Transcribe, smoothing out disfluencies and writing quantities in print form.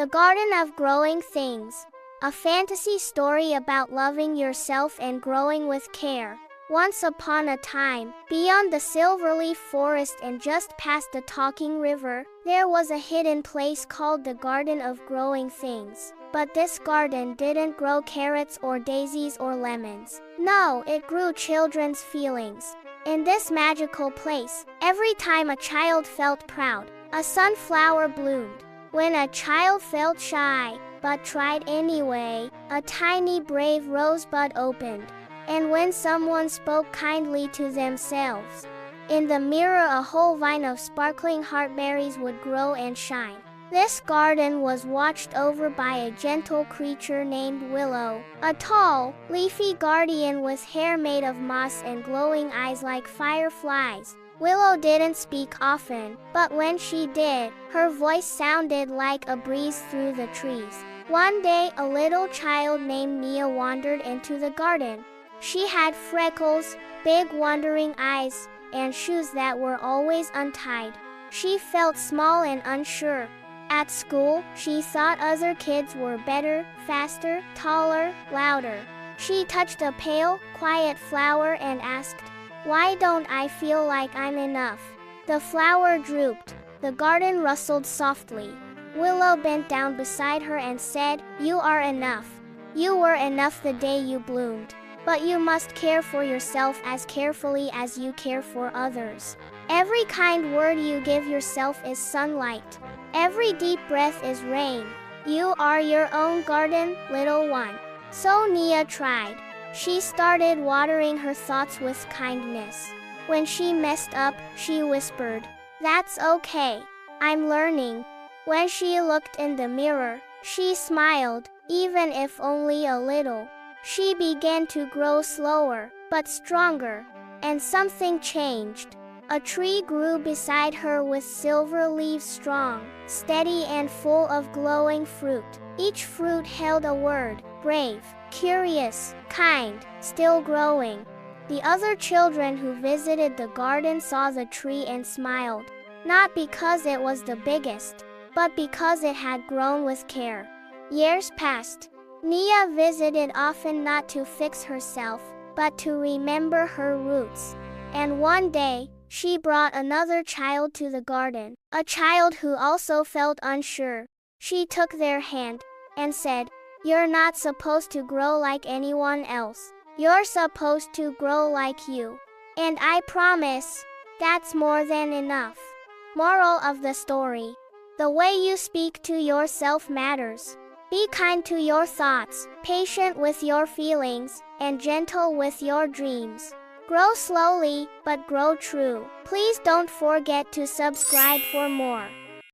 The Garden of Growing Things. A fantasy story about loving yourself and growing with care. Once upon a time, beyond the silverleaf forest and just past the talking river, there was a hidden place called the Garden of Growing Things. But this garden didn't grow carrots or daisies or lemons. No, it grew children's feelings. In this magical place, every time a child felt proud, a sunflower bloomed. When a child felt shy, but tried anyway, a tiny brave rosebud opened. And when someone spoke kindly to themselves, in the mirror a whole vine of sparkling heartberries would grow and shine. This garden was watched over by a gentle creature named Willow, a tall, leafy guardian with hair made of moss and glowing eyes like fireflies. Willow didn't speak often, but when she did, her voice sounded like a breeze through the trees. One day, a little child named Nia wandered into the garden. She had freckles, big wandering eyes, and shoes that were always untied. She felt small and unsure. At school, she thought other kids were better, faster, taller, louder. She touched a pale, quiet flower and asked, "Why don't I feel like I'm enough?" The flower drooped. The garden rustled softly. Willow bent down beside her and said, "You are enough. You were enough the day you bloomed. But you must care for yourself as carefully as you care for others. Every kind word you give yourself is sunlight. Every deep breath is rain. You are your own garden, little one." So Nia tried. She started watering her thoughts with kindness. When she messed up, she whispered, "That's okay. I'm learning." When she looked in the mirror, she smiled, even if only a little. She began to grow slower, but stronger. And something changed. A tree grew beside her with silver leaves strong, steady and full of glowing fruit. Each fruit held a word, brave, curious, kind, still growing. The other children who visited the garden saw the tree and smiled, not because it was the biggest, but because it had grown with care. Years passed. Nia visited often not to fix herself, but to remember her roots. And one day, she brought another child to the garden, a child who also felt unsure. She took their hand and said, "You're not supposed to grow like anyone else. You're supposed to grow like you. And I promise, that's more than enough." Moral of the story. The way you speak to yourself matters. Be kind to your thoughts, patient with your feelings, and gentle with your dreams. Grow slowly, but grow true. Please don't forget to subscribe for more.